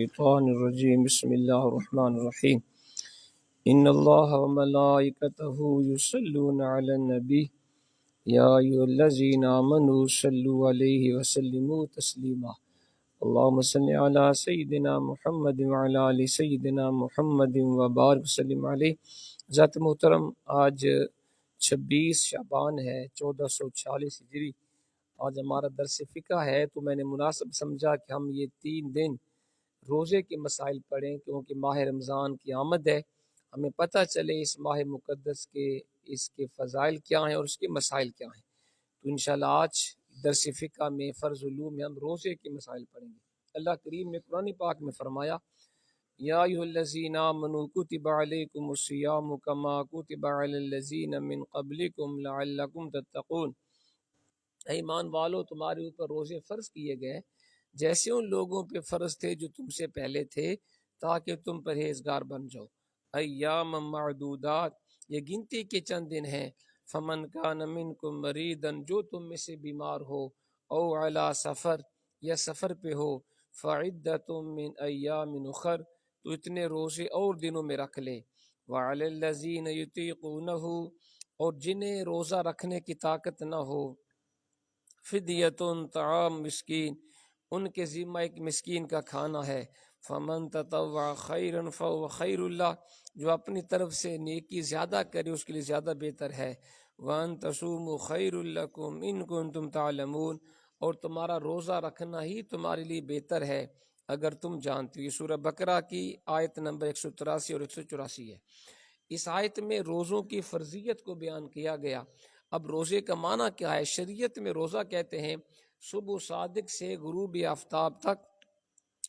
الشيطان الرجيم بسم الله الرحمن الرحيم إن الله وملائكته يصلون على النبي يا أيها الذين آمنوا صلوا عليه وسلموا تسليما اللهم صل على سيدنا محمد وعلى آل سيدنا محمد وبارك وسلم عليه۔ ذات محترم، آج 26 شعبان ہے 1446 ہجری۔ آج ہمارا درس فقہ ہے، تو میں نے مناسب سمجھا کہ ہم یہ 3 دن روزے کے مسائل پڑھیں، کیونکہ ماہ رمضان کی آمد ہے، ہمیں پتہ چلے اس ماہ مقدس کے اس کے فضائل کیا ہیں اور اس کے مسائل کیا ہیں۔ تو انشاءاللہ آج درس فقہ میں فرض علوم میں ہم روزے کے مسائل پڑھیں گے۔ اللہ کریم نے قرآن پاک میں فرمایا یا ایھا الذین آمنوا کتب علیکم الصیام کما کتب علی الذین من قبلکم لعلکم تتقون۔ اے ایمان والو، تمہارے اوپر روزے فرض کیے گئے جیسے ان لوگوں پہ فرض تھے جو تم سے پہلے تھے، تاکہ تم پرہیزگار بن جاؤ۔ ایام معدودات، یہ گنتی کے چند دن ہیں۔ فمن کان منکم مریضا، جو تم میں سے بیمار ہو، او علی سفر، یا سفر پہ ہو، فعدۃ من ایام اخر، تو اتنے روزے اور دنوں میں رکھ لے۔ وعلی الذین یطیقونہ، اور جنہیں روزہ رکھنے کی طاقت نہ ہو، فدیۃ طعام مسکین، ان کے ذمہ ایک مسکین کا کھانا ہے۔ فمن تطوع خیرا فهو خیر اللہ، جو اپنی طرف سے نیکی زیادہ کرے اس کے لیے زیادہ بہتر ہے۔ وان تصوموا خیر لکم ان کنتم تعلمون، اور تمہارا روزہ رکھنا ہی تمہارے لیے بہتر ہے اگر تم جانتے ہو۔ یہ سورہ بقرہ کی آیت نمبر 183 اور 184 ہے۔ اس آیت میں روزوں کی فرضیت کو بیان کیا گیا۔ اب روزے کا معنی کیا ہے؟ شریعت میں روزہ کہتے ہیں صبح صادق سے غروب آفتاب تک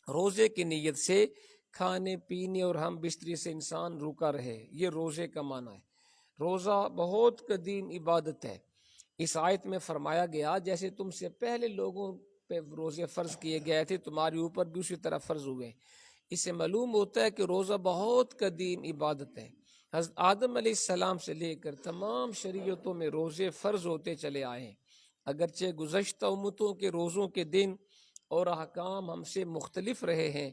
روزے کی نیت سے کھانے پینے اور ہم بستری سے انسان روکا رہے، یہ روزے کا معنی ہے۔ روزہ بہت قدیم عبادت ہے۔ اس آیت میں فرمایا گیا جیسے تم سے پہلے لوگوں پہ روزے فرض کیے گئے تھے، تمہاری اوپر بھی اسی طرح فرض ہوئے۔ اس سے معلوم ہوتا ہے کہ روزہ بہت قدیم عبادت ہے۔ حضرت آدم علیہ السلام سے لے کر تمام شریعتوں میں روزے فرض ہوتے چلے آئے ہیں۔ اگرچہ گزشتہ امتوں کے روزوں کے دن اور احکام ہم سے مختلف رہے ہیں،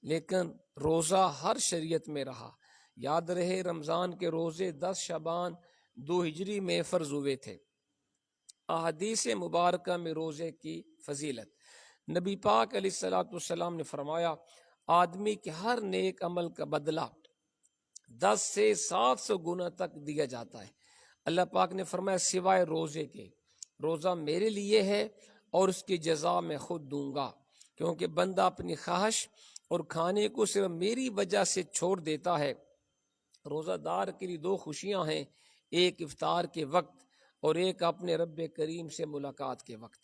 لیکن روزہ ہر شریعت میں رہا۔ یاد رہے رمضان کے روزے 10 شعبان 2 ہجری میں فرض ہوئے تھے۔ احادیث مبارکہ میں روزے کی فضیلت، نبی پاک علیہ الصلوۃ والسلام نے فرمایا آدمی کے ہر نیک عمل کا بدلہ 10 سے 700 گنا تک دیا جاتا ہے۔ اللہ پاک نے فرمایا سوائے روزے کے، روزہ میرے لیے ہے اور اس کی جزا میں خود دوں گا، کیونکہ بندہ اپنی خواہش اور کھانے کو صرف میری وجہ سے چھوڑ دیتا ہے۔ روزہ دار کے لیے 2 خوشیاں ہیں، ایک افطار کے وقت اور ایک اپنے رب کریم سے ملاقات کے وقت۔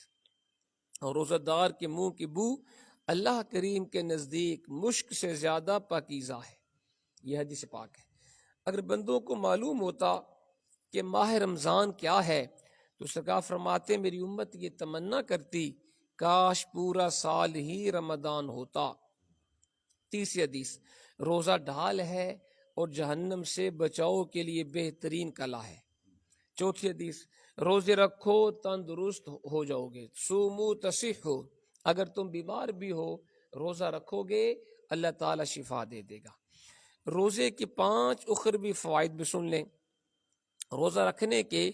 اور روزہ دار کے منہ کی بو اللہ کریم کے نزدیک مشک سے زیادہ پاکیزہ ہے، یہ حدیث پاک ہے۔ اگر بندوں کو معلوم ہوتا کہ ماہ رمضان کیا ہے تو سرکار فرماتے میری امت یہ تمنا کرتی کاش پورا سال ہی رمضان ہوتا۔ تیسری حدیث، روزہ ڈھال ہے اور جہنم سے بچاؤ کے لیے بہترین کلا ہے۔ چوتھی حدیث، روزے رکھو تندرست ہو جاؤ گے، سومو تصحو، اگر تم بیمار بھی ہو روزہ رکھو گے اللہ تعالی شفا دے دے گا۔ روزے کے 5 اخروی فوائد بھی سن لیں۔ روزہ رکھنے کے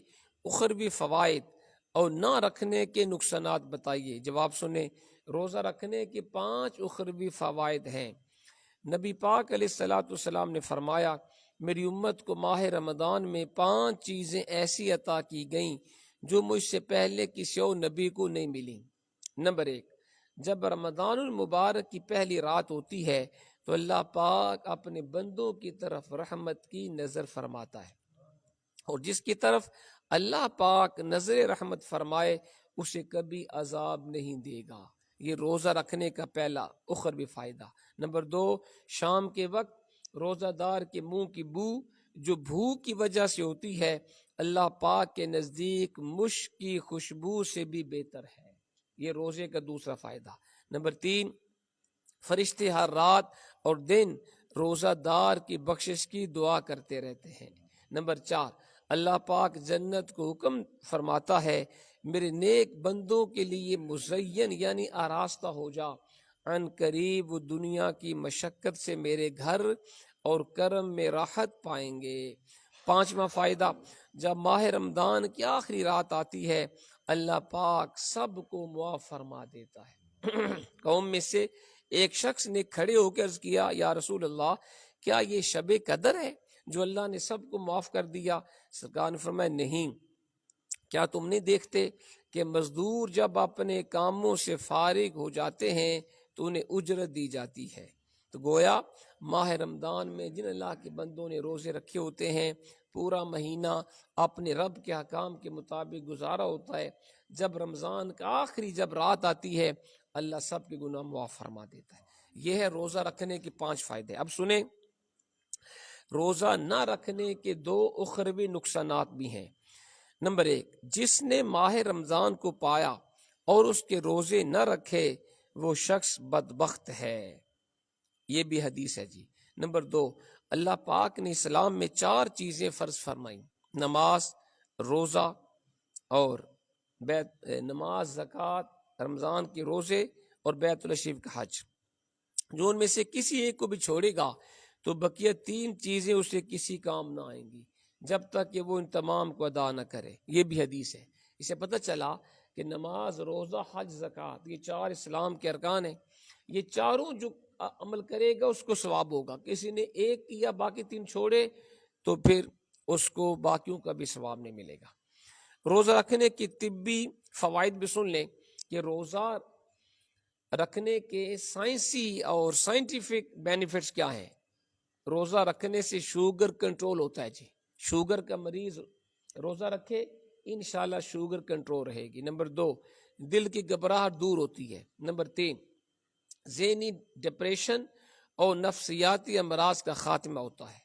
اخروی فوائد اور نہ رکھنے کے نقصانات بتائیے، جواب سنیں۔ روزہ رکھنے کے 5 اخروی فوائد ہیں۔ نبی پاک علیہ الصلوۃ والسلام نے فرمایا میری امت کو ماہ رمضان میں 5 چیزیں ایسی عطا کی گئیں جو مجھ سے پہلے کسی اور نبی کو نہیں ملی۔ نمبر 1، جب رمضان المبارک کی پہلی رات ہوتی ہے تو اللہ پاک اپنے بندوں کی طرف رحمت کی نظر فرماتا ہے، اور جس کی طرف اللہ پاک نظر رحمت فرمائے اسے کبھی عذاب نہیں دے گا۔ یہ روزہ رکھنے کا پہلا اخروی فائدہ۔ نمبر 2، شام کے وقت روزہ دار کے منہ کی بو جو بھوک کی وجہ سے ہوتی ہے اللہ پاک کے نزدیک مشک کی خوشبو سے بھی بہتر ہے، یہ روزے کا دوسرا فائدہ۔ نمبر 3، فرشتے ہر رات اور دن روزہ دار کی بخشش کی دعا کرتے رہتے ہیں۔ نمبر 4، اللہ پاک جنت کو حکم فرماتا ہے میرے نیک بندوں کے لیے مزین یعنی آراستہ ہو جا، عن قریب وہ دنیا کی مشقت سے میرے گھر اور کرم میں راحت پائیں گے۔ پانچواں فائدہ، جب ماہ رمضان کی آخری رات آتی ہے اللہ پاک سب کو معاف فرما دیتا ہے۔ قوم میں سے ایک شخص نے کھڑے ہو کے عرض کیا یا رسول اللہ کیا یہ شب قدر ہے جو اللہ نے سب کو معاف کر دیا؟ سرکار نے فرمایا نہیں، کیا تم نہیں دیکھتے کہ مزدور جب اپنے کاموں سے فارغ ہو جاتے ہیں تو انہیں اجرت دی جاتی ہے۔ تو گویا ماہ رمضان میں جن اللہ کے بندوں نے روزے رکھے ہوتے ہیں پورا مہینہ اپنے رب کے احکام کے مطابق گزارا ہوتا ہے، جب رمضان کا آخری جب رات آتی ہے اللہ سب کے گناہ معاف فرما دیتا ہے۔ یہ ہے روزہ رکھنے کے 5 فائدے۔ اب سنیں، روزہ نہ رکھنے کے 2 اخروی نقصانات بھی ہیں۔ نمبر 1، جس نے ماہ رمضان کو پایا اور اس کے روزے نہ رکھے وہ شخص بدبخت ہے، یہ بھی حدیث ہے جی۔ نمبر 2، اللہ پاک نے اسلام میں 4 چیزیں فرض فرمائیں، نماز، روزہ اور نماز، زکوٰۃ، رمضان کے روزے اور بیت اللہ شریف کا حج۔ جو ان میں سے کسی ایک کو بھی چھوڑے گا تو بقیہ 3 چیزیں اسے کسی کام نہ آئیں گی جب تک کہ وہ ان تمام کو ادا نہ کرے، یہ بھی حدیث ہے۔ اسے پتہ چلا کہ نماز، روزہ، حج، زکوٰۃ یہ 4 اسلام کے ارکان ہیں، یہ چاروں جو عمل کرے گا اس کو ثواب ہوگا۔ کسی نے ایک کیا باقی 3 چھوڑے تو پھر اس کو باقیوں کا بھی ثواب نہیں ملے گا۔ روزہ رکھنے کی طبی فوائد بھی سن لیں کہ روزہ رکھنے کے سائنسی اور سائنٹیفک بینیفٹس کیا ہیں۔ روزہ رکھنے سے شوگر کنٹرول ہوتا ہے جی، شوگر کا مریض روزہ رکھے انشاءاللہ شوگر کنٹرول رہے گی۔ نمبر 2، دل کی گھبراہٹ دور ہوتی ہے۔ نمبر 3، ذہنی ڈپریشن اور نفسیاتی امراض کا خاتمہ ہوتا ہے۔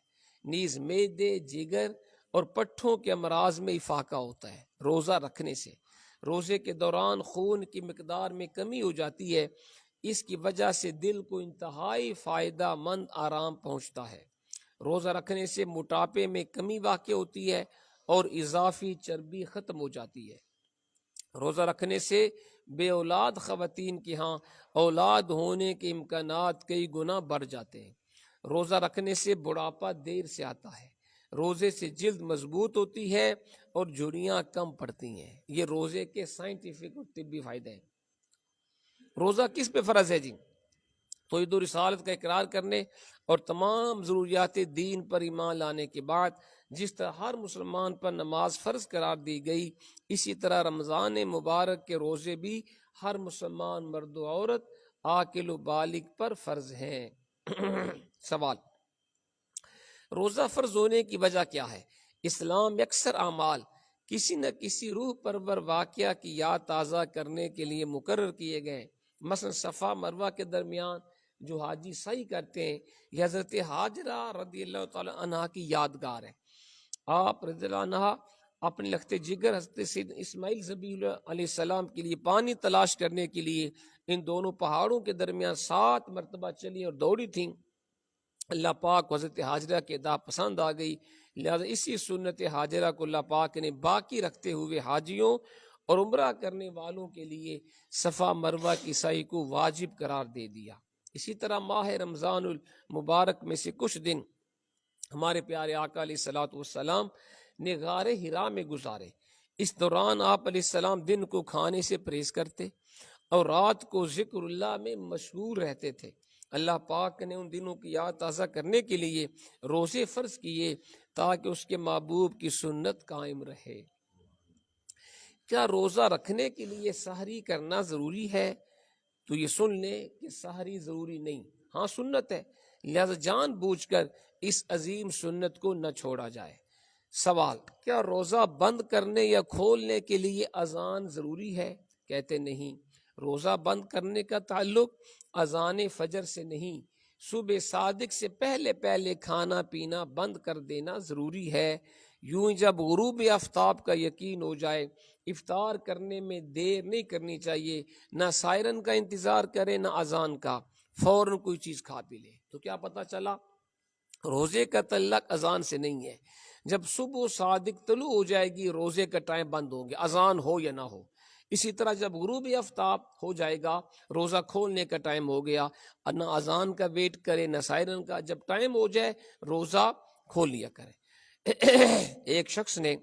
نیز معدے، جگر اور پٹھوں کے امراض میں افاقہ ہوتا ہے روزہ رکھنے سے۔ روزے کے دوران خون کی مقدار میں کمی ہو جاتی ہے، اس کی وجہ سے دل کو انتہائی فائدہ مند آرام پہنچتا ہے۔ روزہ رکھنے سے موٹاپے میں کمی واقع ہوتی ہے اور اضافی چربی ختم ہو جاتی ہے۔ روزہ رکھنے سے بے اولاد خواتین کے ہاں اولاد ہونے کے امکانات کئی گنا بڑھ جاتے ہیں۔ روزہ رکھنے سے بڑھاپا دیر سے آتا ہے۔ روزے سے جلد مضبوط ہوتی ہے اور جھریاں کم پڑتی ہیں۔ یہ روزے کے سائنٹیفک اور طبی فائدے ہیں۔ روزہ کس پہ فرض ہے جی؟ توحید و رسالت کا اقرار کرنے اور تمام ضروریات دین پر ایمان لانے کے بعد جس طرح ہر مسلمان پر نماز فرض قرار دی گئی، اسی طرح رمضان مبارک کے روزے بھی ہر مسلمان مرد و عورت عاقل و بالغ پر فرض ہیں۔ سوال، روزہ فرض ہونے کی وجہ کیا ہے؟ اسلام میں اکثر اعمال کسی نہ کسی روح پرور واقعہ کی یاد تازہ کرنے کے لیے مقرر کیے گئے۔ مثلا صفا مروہ کے درمیان جو حاجی سعی کرتے ہیں یہ حضرت حاجرہ رضی اللہ تعالی عنہ کی یادگار ہے۔ آپ رضی اللہ عنہ اپنے لخت جگر حضرت سید اسماعیل ذبیح اللہ علیہ السلام کے لیے پانی تلاش کرنے کے لیے ان دونوں پہاڑوں کے درمیان 7 مرتبہ چلی اور دوڑی تھیں۔ اللہ پاک کو حضرت حاجرہ کی ادا پسند آ گئی، لہذا اسی سنت حاجرہ کو اللہ پاک نے باقی رکھتے ہوئے حاجیوں اور عمرہ کرنے والوں کے لیے صفا مروہ کی سعی کو واجب قرار دے دیا۔ اسی طرح ماہ رمضان المبارک میں سے کچھ دن ہمارے پیارے آقا علیہ الصلوۃ والسلام نے غار حرا میں گزارے۔ اس دوران آپ علیہ السلام دن کو کھانے سے پرہیز کرتے اور رات کو ذکر اللہ میں مشغول رہتے تھے۔ اللہ پاک نے ان دنوں کی یاد تازہ کرنے کے لیے روزے فرض کیے تاکہ اس کے محبوب کی سنت قائم رہے۔ کیا روزہ رکھنے کے لیے سحری کرنا ضروری ہے؟ تو یہ سن لیں کہ سحری ضروری نہیں، ہاں سنت ہے، لہذا جان بوجھ کر اس عظیم سنت کو نہ چھوڑا جائے۔ سوال، کیا روزہ بند کرنے یا کھولنے کے لیے اذان ضروری ہے؟ کہتے نہیں، روزہ بند کرنے کا تعلق اذان فجر سے نہیں، صبح صادق سے پہلے پہلے کھانا پینا بند کر دینا ضروری ہے۔ یوں ہی جب غروب آفتاب کا یقین ہو جائے افطار کرنے میں دیر نہیں کرنی چاہیے، نہ سائرن کا انتظار کرے نہ اذان کا، فوراً کوئی چیز کھا پی لے۔ تو کیا پتہ چلا؟ روزے کا تعلق اذان سے نہیں ہے۔ جب صبح صادق طلوع ہو جائے گی روزے کا ٹائم بند ہو گیا، اذان ہو یا نہ ہو۔ اسی طرح جب غروب آفتاب ہو جائے گا، روزہ کھولنے کا ٹائم ہو گیا، نہ اذان کا ویٹ کرے نہ سائرن کا، جب ٹائم ہو جائے روزہ کھول لیا کرے۔ ایک شخص نے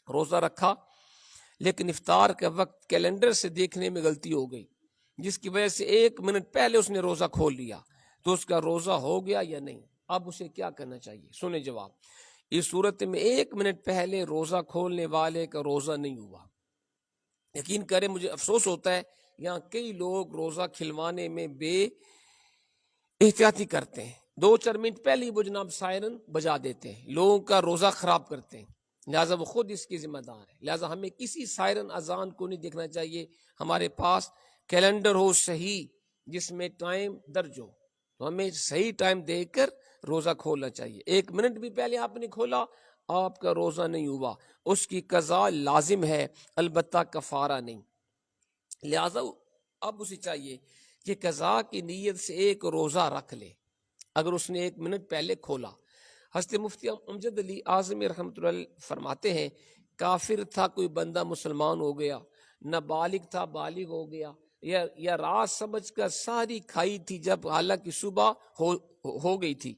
روزہ رکھا لیکن افطار کا وقت کیلنڈر سے دیکھنے میں غلطی ہو گئی، جس کی وجہ سے 1 منٹ پہلے اس نے روزہ کھول لیا، تو اس کا روزہ ہو گیا یا نہیں؟ اب اسے کیا کرنا چاہیے؟ سنیں جواب۔ اس صورت میں 1 منٹ پہلے روزہ کھولنے والے کا روزہ نہیں ہوا۔ یقین کریں مجھے افسوس ہوتا ہے، یہاں کئی لوگ روزہ کھلوانے میں بے احتیاطی کرتے ہیں، 2-4 منٹ پہلے ہی وہ جناب سائرن بجا دیتے ہیں، لوگوں کا روزہ خراب کرتے ہیں، لہٰذا وہ خود اس کی ذمہ دار ہے۔ لہٰذا ہمیں کسی سائرن اذان کو نہیں دیکھنا چاہیے، ہمارے پاس کیلنڈر ہو صحیح جس میں ٹائم درج ہو، تو ہمیں صحیح ٹائم دیکھ کر روزہ کھولنا چاہیے۔ 1 منٹ بھی پہلے آپ نے کھولا، آپ کا روزہ نہیں ہوا، اس کی قضا لازم ہے، البتہ کفارہ نہیں۔ لہذا اب اسے چاہیے کہ قضا کی نیت سے ایک روزہ رکھ لے اگر اس نے 1 منٹ پہلے کھولا۔ حضرت مفتی امجد علی اعظمی رحمۃ اللہ علیہ فرماتے ہیں، کافر تھا کوئی بندہ مسلمان ہو گیا، نہ بالغ تھا بالغ ہو گیا، یا رات سمجھ کر ساری کھائی تھی جب حالانکہ صبح ہو گئی تھی،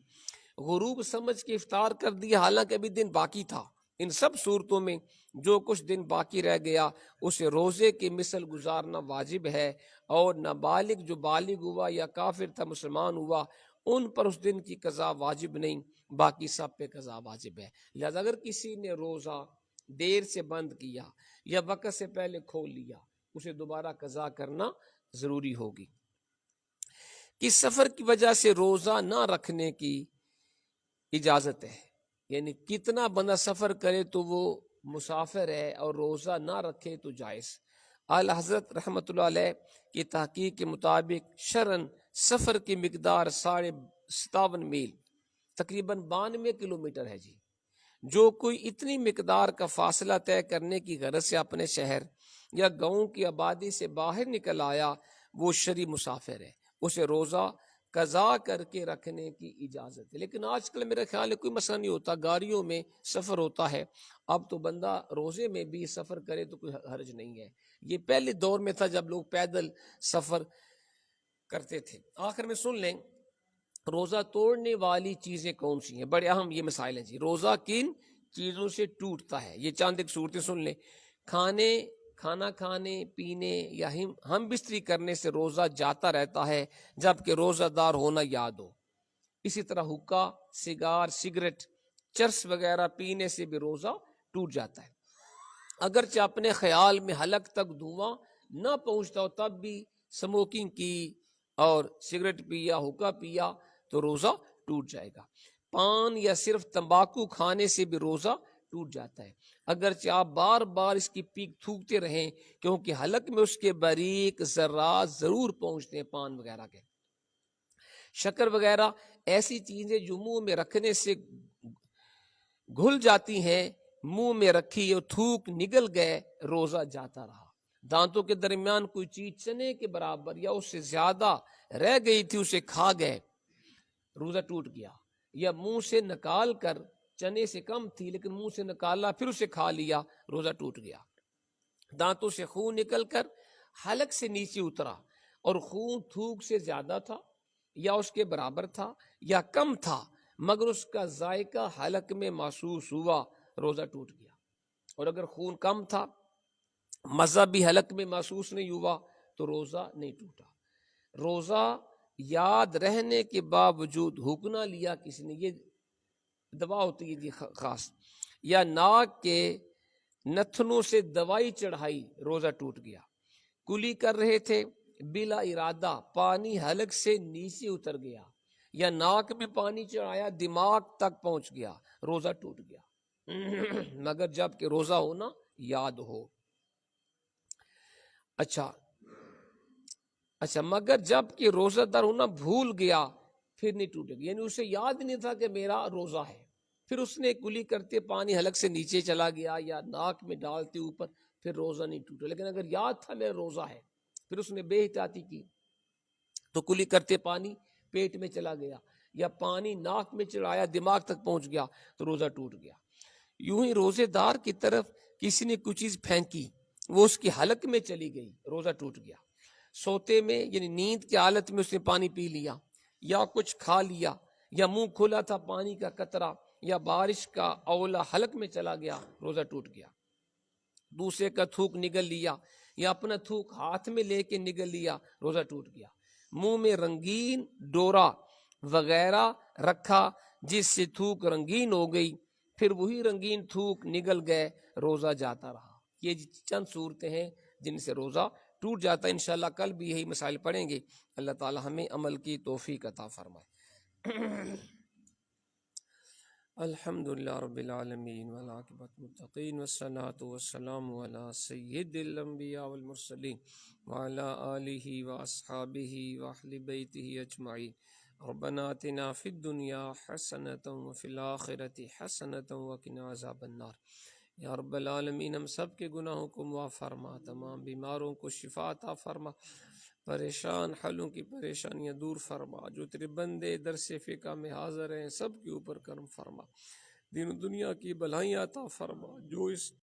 غروب سمجھ کے افطار کر دیا حالانکہ ابھی دن باقی تھا، ان سب صورتوں میں جو کچھ دن باقی رہ گیا اسے روزے کی مثل گزارنا واجب ہے، اور نابالغ جو بالغ ہوا یا کافر تھا مسلمان ہوا ان پر اس دن کی قضا واجب نہیں، باقی سب پہ قضا واجب ہے۔ لہذا اگر کسی نے روزہ دیر سے بند کیا یا وقت سے پہلے کھول لیا اسے دوبارہ قضا کرنا ضروری ہوگی۔ کس سفر کی وجہ سے روزہ نہ رکھنے کی اجازت ہے؟ یعنی کتنا بندہ سفر کرے تو وہ مسافر ہے اور روزہ نہ رکھے تو جائز۔ اعلی حضرت رحمۃ اللہ علیہ کی تحقیق کے مطابق شرعاً سفر کی مقدار 57.5 میل تقریباً 92 کلومیٹر ہے جی۔ جو کوئی اتنی مقدار کا فاصلہ طے کرنے کی غرض سے اپنے شہر یا گاؤں کی آبادی سے باہر نکل آیا وہ شرعی مسافر ہے، اسے روزہ قضا کر کے رکھنے کی اجازت ہے۔ لیکن آج کل میرا خیال ہے کوئی مسئلہ نہیں ہوتا، گاڑیوں میں سفر ہوتا ہے، اب تو بندہ روزے میں بھی سفر کرے تو کوئی حرج نہیں ہے۔ یہ پہلے دور میں تھا جب لوگ پیدل سفر کرتے تھے۔ آخر میں سن لیں روزہ توڑنے والی چیزیں کون سی ہیں؟ بڑے اہم یہ مسائل ہیں جی۔ روزہ کن چیزوں سے ٹوٹتا ہے؟ یہ چاند ایک صورتیں سن لیں۔ کھانا کھانے پینے یا ہم بستری کرنے سے روزہ جاتا رہتا ہے جبکہ روزہ دار ہونا یاد ہو۔ اسی طرح حقہ، سگار، سگریٹ، چرس وغیرہ پینے سے بھی روزہ ٹوٹ جاتا ہے۔ اگرچہ اپنے خیال میں حلق تک دھواں نہ پہنچتا ہو تب بھی سموکنگ کی اور سگریٹ پیا، حقہ پیا تو روزہ ٹوٹ جائے گا۔ پان یا صرف تمباکو کھانے سے بھی روزہ ٹوٹ جاتا ہے، اگرچہ آپ بار بار اس کی پیک تھوکتے رہیں کیونکہ حلق میں اس کے باریک ذرات ضرور پہنچتے ہیں پان وغیرہ کے۔ شکر وغیرہ ایسی چیزیں جو منہ میں رکھنے سے گھل جاتی ہیں، منہ میں رکھی اور تھوک نگل گئے روزہ جاتا رہا۔ دانتوں کے درمیان کوئی چیز چنے کے برابر یا اس سے زیادہ رہ گئی تھی اسے کھا گئے روزہ ٹوٹ گیا، یا منہ سے نکال کر چنے سے کم تھی لیکن منہ سے نکالا پھر اسے کھا لیا روزہ ٹوٹ گیا۔ دانتوں سے خون نکل کر حلق سے نیچے اترا اور خون تھوک سے زیادہ تھا یا اس کے برابر تھا یا کم تھا مگر اس کا ذائقہ حلق میں محسوس ہوا، روزہ ٹوٹ گیا۔ اور اگر خون کم تھا، مزہ بھی حلق میں محسوس نہیں ہوا تو روزہ نہیں ٹوٹا۔ روزہ یاد رہنے کے باوجود حکنا لیا کسی نے، یہ دوا ہوتی ہے جی خاص، یا ناک کے نتنوں سے دوائی چڑھائی روزہ ٹوٹ گیا۔ کلی کر رہے تھے بلا ارادہ پانی حلق سے نیچے اتر گیا یا ناک میں پانی چڑھایا دماغ تک پہنچ گیا، روزہ ٹوٹ گیا مگر جب کہ روزہ ہونا یاد ہو۔ اچھا مگر جب کہ روزہ دار ہونا بھول گیا پھر نہیں ٹوٹے گا، یعنی اسے یاد نہیں تھا کہ میرا روزہ ہے، پھر اس نے کلی کرتے پانی حلق سے نیچے چلا گیا یا ناک میں ڈالتے اوپر، پھر روزہ نہیں ٹوٹا۔ لیکن اگر یاد تھا میرا روزہ ہے پھر اس نے بے احتیاطی کی تو کلی کرتے پانی پیٹ میں چلا گیا یا پانی ناک میں چڑھایا دماغ تک پہنچ گیا تو روزہ ٹوٹ گیا۔ یوں ہی روزے دار کی طرف کسی نے کوئی چیز پھینکی وہ اس کی حلق میں چلی گئی، روزہ ٹوٹ گیا۔ سوتے میں یعنی نیند کی حالت میں اس نے پانی پی لیا یا کچھ کھا لیا یا منہ کھلا تھا پانی کا قطرہ یا بارش کا اولا حلق میں چلا گیا، روزہ ٹوٹ گیا۔ دوسرے کا تھوک نگل لیا یا اپنا تھوک ہاتھ میں لے کے نگل لیا، روزہ ٹوٹ گیا۔ منہ میں رنگین ڈورا وغیرہ رکھا جس سے تھوک رنگین ہو گئی، پھر وہی رنگین تھوک نگل گئے، روزہ جاتا رہا۔ یہ چند صورتیں ہیں جن سے روزہ ٹوٹ جاتا ہے۔ انشاءاللہ کل بھی یہی مسائل پڑھیں گے۔ اللہ تعالی ہمیں عمل کی توفیق عطا فرمائے۔ الحمدللہ رب العالمین والعاقبۃ للمتقین والصلاة والسلام علی سید الانبیاء والمرسلین وعلی آلہ واصحابہ واہل بیتہ اجمعین۔ ربنا آتنا فی الدنیا حسنۃ وفی الآخرۃ حسنۃ وقنا عذاب النار۔ یا رب العالمین ہم سب کے گناہوں کو معاف فرما، تمام بیماروں کو شفا عطا فرما، پریشان حالوں کی پریشانیاں دور فرما، جو تیرے بندے درس فقہ میں حاضر ہیں سب کے اوپر کرم فرما، دین و دنیا کی بھلائیاں عطا فرما، جو اس